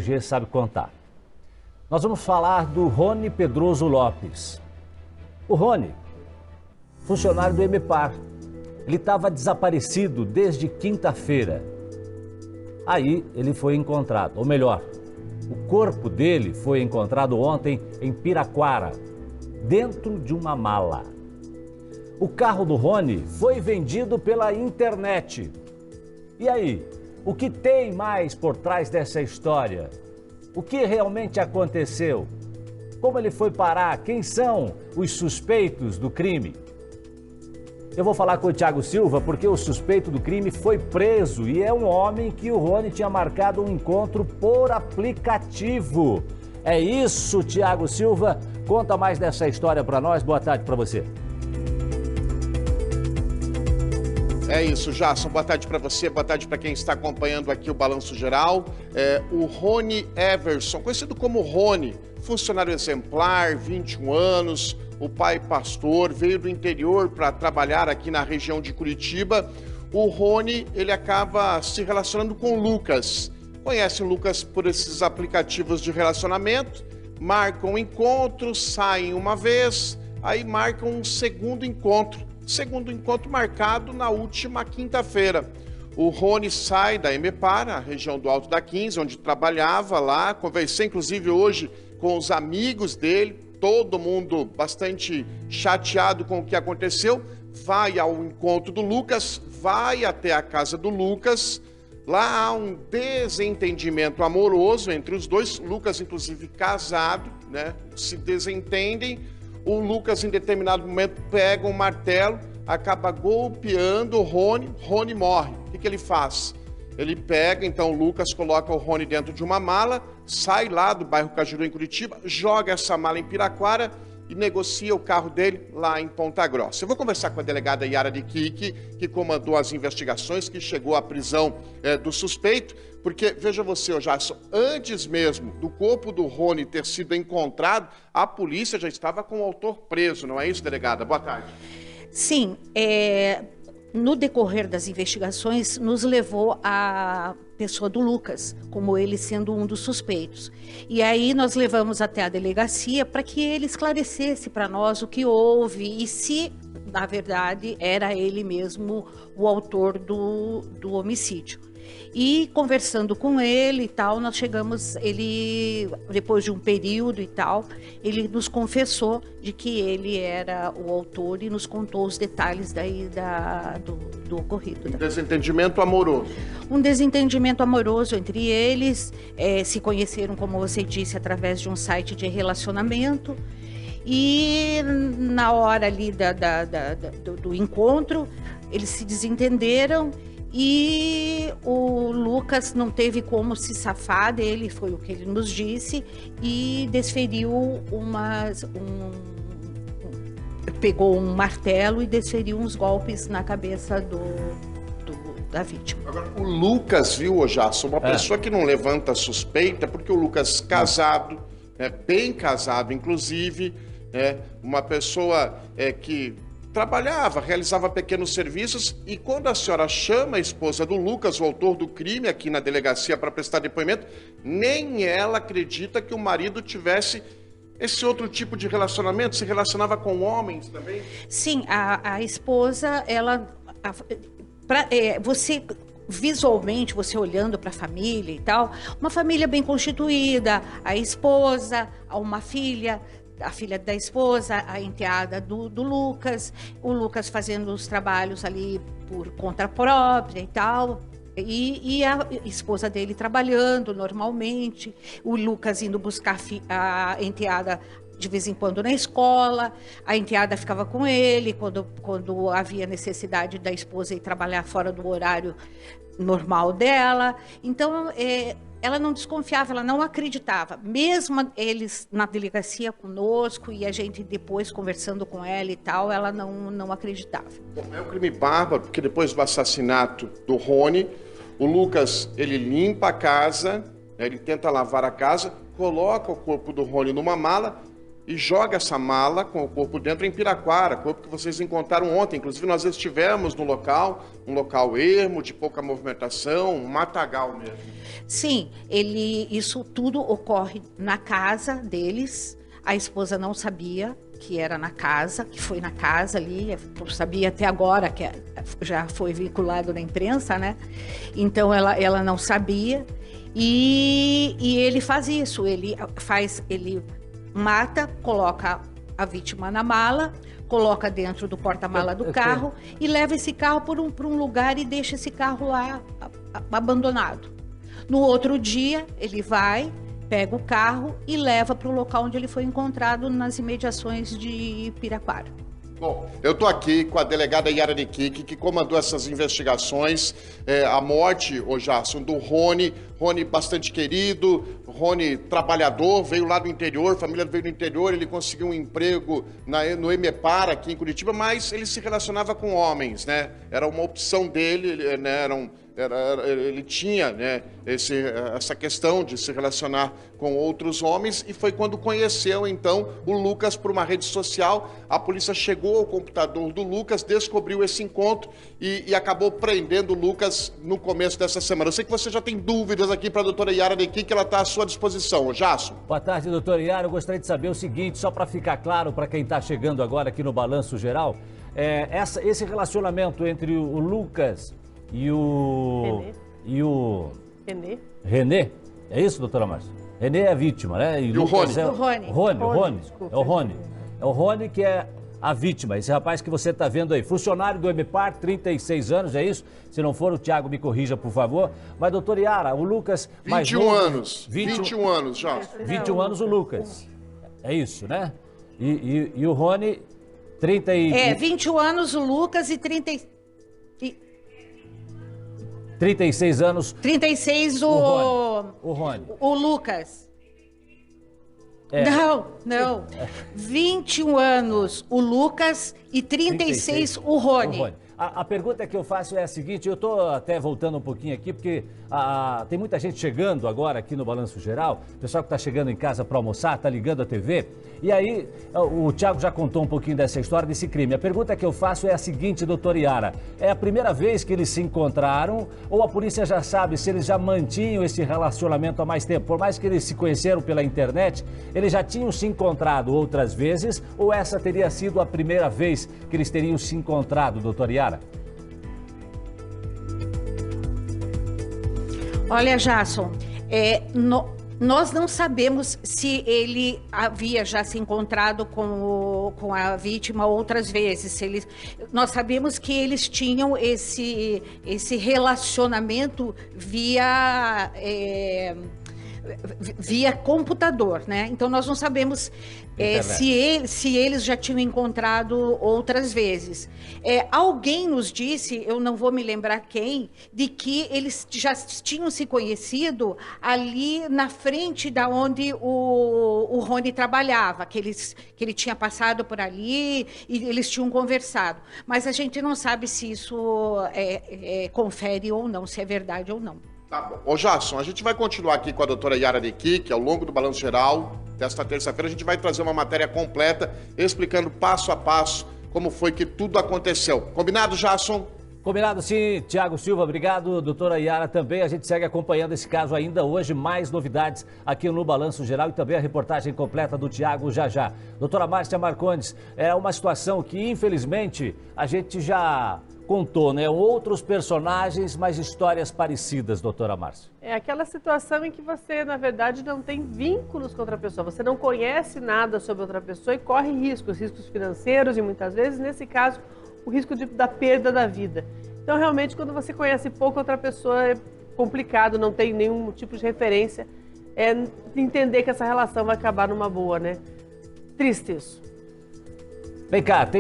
RG Sabe Contar. Nós vamos falar do Rony Pedroso Lopes. O Rony, funcionário do EMEPAR, ele estava desaparecido desde quinta-feira. Aí ele foi encontrado, ou melhor, o corpo dele foi encontrado ontem em Piraquara, dentro de uma mala. O carro do Rony foi vendido pela internet. E aí, o que tem mais por trás dessa história? O que realmente aconteceu? Como ele foi parar? Quem são os suspeitos do crime? Eu vou falar com o Thiago Silva porque o suspeito do crime foi preso e é um homem que o Rony tinha marcado um encontro por aplicativo. É isso, Thiago Silva. Conta mais dessa história para nós. Boa tarde para você. É isso, Jasson. Boa tarde para você, boa tarde para quem está acompanhando aqui o Balanço Geral. O Rony Everson, conhecido como Rony, funcionário exemplar, 21 anos, o pai pastor, veio do interior para trabalhar aqui na região de Curitiba. O Rony, ele acaba se relacionando com o Lucas. Conhece o Lucas por esses aplicativos de relacionamento, marcam um encontro, saem uma vez, aí marcam um segundo encontro. Segundo encontro marcado na última quinta-feira. O Rony sai da EMEPAR, a região do Alto da 15, onde trabalhava lá. Conversei, inclusive, hoje com os amigos dele, todo mundo bastante chateado com o que aconteceu. Vai ao encontro do Lucas, vai até a casa do Lucas. Lá há um desentendimento amoroso entre os dois. Lucas, inclusive, casado, né? Se desentendem. O Lucas, em determinado momento, pega um martelo, acaba golpeando o Rony. Rony morre. O que ele faz? Ele pega, então, o Lucas coloca o Rony dentro de uma mala, sai lá do bairro Cajuru, em Curitiba, joga essa mala em Piraquara e negocia o carro dele lá em Ponta Grossa. Eu vou conversar com a delegada Yara de Kiki, que comandou as investigações, que chegou à prisão do suspeito, porque, veja você, Jasson, antes mesmo do corpo do Rony ter sido encontrado, a polícia já estava com o autor preso, não é isso, delegada? Boa tarde. Sim, no decorrer das investigações, nos levou a pessoa do Lucas, como ele sendo um dos suspeitos. E aí nós levamos até a delegacia para que ele esclarecesse para nós o que houve e se, na verdade, era ele mesmo o autor do homicídio. E conversando com ele e tal, nós chegamos, ele, depois de um período e tal, ele nos confessou de que ele era o autor e nos contou os detalhes daí do ocorrido. Um desentendimento amoroso. Um desentendimento amoroso entre eles, se conheceram, como você disse, através de um site de relacionamento. E na hora ali do encontro, eles se desentenderam. E o Lucas não teve como se safar dele, foi o que ele nos disse, e desferiu pegou um martelo e desferiu uns golpes na cabeça da vítima. Agora, o Lucas, viu, Jasson, uma pessoa que não levanta suspeita, porque o Lucas casado, bem casado inclusive, uma pessoa que trabalhava, realizava pequenos serviços, e quando a senhora chama a esposa do Lucas, o autor do crime, aqui na delegacia para prestar depoimento, nem ela acredita que o marido tivesse esse outro tipo de relacionamento, se relacionava com homens também? Sim, a esposa, você visualmente, você olhando para a família e tal, uma família bem constituída, a esposa, uma filha, a filha da esposa, a enteada do Lucas, o Lucas fazendo os trabalhos ali por conta própria e tal, e a esposa dele trabalhando normalmente, o Lucas indo buscar a enteada de vez em quando na escola, a enteada ficava com ele quando havia necessidade da esposa ir trabalhar fora do horário normal dela. Então, ela não desconfiava, ela não acreditava. Mesmo eles na delegacia conosco e a gente depois conversando com ela e tal, ela não acreditava. Bom, é um crime bárbaro, porque depois do assassinato do Rony, o Lucas, ele limpa a casa, ele tenta lavar a casa, coloca o corpo do Rony numa mala, e joga essa mala com o corpo dentro em Piraquara, corpo que vocês encontraram ontem. Inclusive, nós estivemos no local, um local ermo, de pouca movimentação, um matagal mesmo. Sim, isso tudo ocorre na casa deles. A esposa não sabia que era na casa, que foi na casa ali, não sabia até agora, que já foi vinculado na imprensa, né? Então ela não sabia. E ele faz isso, ele mata, coloca a vítima na mala, coloca dentro do porta-mala do carro e leva esse carro para um lugar e deixa esse carro lá abandonado. No outro dia, ele vai, pega o carro e leva para o local onde ele foi encontrado, nas imediações de Piraquara. Bom, eu estou aqui com a delegada Yara Nikik, que comandou essas investigações, a morte, Jason, do Rony bastante querido, Rony trabalhador, veio lá do interior, a família veio do interior, ele conseguiu um emprego no EMEPAR aqui em Curitiba, mas ele se relacionava com homens, né? Era uma opção dele, né? Ele tinha, né, essa questão de se relacionar com outros homens, e foi quando conheceu, então, o Lucas por uma rede social. A polícia chegou ao computador do Lucas, descobriu esse encontro e acabou prendendo o Lucas no começo dessa semana. Eu sei que você já tem dúvidas aqui para a doutora Yara Nikik, que ela está à sua disposição. Jason. Boa tarde, doutora Yara. Eu gostaria de saber o seguinte, só para ficar claro para quem está chegando agora aqui no Balanço Geral, esse relacionamento entre o Lucas e o René, é isso, doutora Márcia? René é a vítima, né? E o Rony. É o Rony que é a vítima, esse rapaz que você está vendo aí. Funcionário do EMEPAR, 36 anos, é isso? Se não for, o Thiago me corrija, por favor. Mas, doutora Yara, o Lucas... 21 anos. 21 anos já. 21 anos o Lucas. É isso, né? E o Rony, 21 anos o Lucas e 36 anos. 36 o Rony. O Lucas. Não. 21 anos o Lucas e 36 o Rony. A pergunta que eu faço é a seguinte, eu estou até voltando um pouquinho aqui, porque tem muita gente chegando agora aqui no Balanço Geral, o pessoal que está chegando em casa para almoçar, está ligando a TV, e aí o Thiago já contou um pouquinho dessa história, desse crime. A pergunta que eu faço é a seguinte, doutora Yara, é a primeira vez que eles se encontraram, ou a polícia já sabe se eles já mantinham esse relacionamento há mais tempo? Por mais que eles se conheceram pela internet, eles já tinham se encontrado outras vezes, ou essa teria sido a primeira vez que eles teriam se encontrado, doutora Yara? Olha, Jason, nós não sabemos se ele havia já se encontrado com a vítima outras vezes. Nós sabemos que eles tinham esse relacionamento via computador, né? Então nós não sabemos se eles já tinham encontrado outras vezes. Alguém nos disse, eu não vou me lembrar quem, de que eles já tinham se conhecido ali na frente da onde o Rony trabalhava, que ele tinha passado por ali e eles tinham conversado. Mas a gente não sabe se isso confere ou não, se é verdade ou não. Tá bom. Ô, Jason, a gente vai continuar aqui com a doutora Yara Nikik, ao longo do Balanço Geral desta terça-feira. A gente vai trazer uma matéria completa, explicando passo a passo como foi que tudo aconteceu. Combinado, Jason? Combinado sim, Thiago Silva, obrigado, doutora Yara também. A gente segue acompanhando esse caso ainda hoje, mais novidades aqui no Balanço Geral e também a reportagem completa do Thiago já. Doutora Márcia Marcondes, é uma situação que infelizmente a gente já contou, né? Outros personagens, mas histórias parecidas, doutora Márcia. É aquela situação em que você, na verdade, não tem vínculos com outra pessoa, você não conhece nada sobre outra pessoa e corre riscos financeiros e muitas vezes, nesse caso, o risco da perda da vida. Então, realmente, quando você conhece pouco outra pessoa, é complicado, não tem nenhum tipo de referência, entender que essa relação vai acabar numa boa, né? Triste isso. Vem cá, tem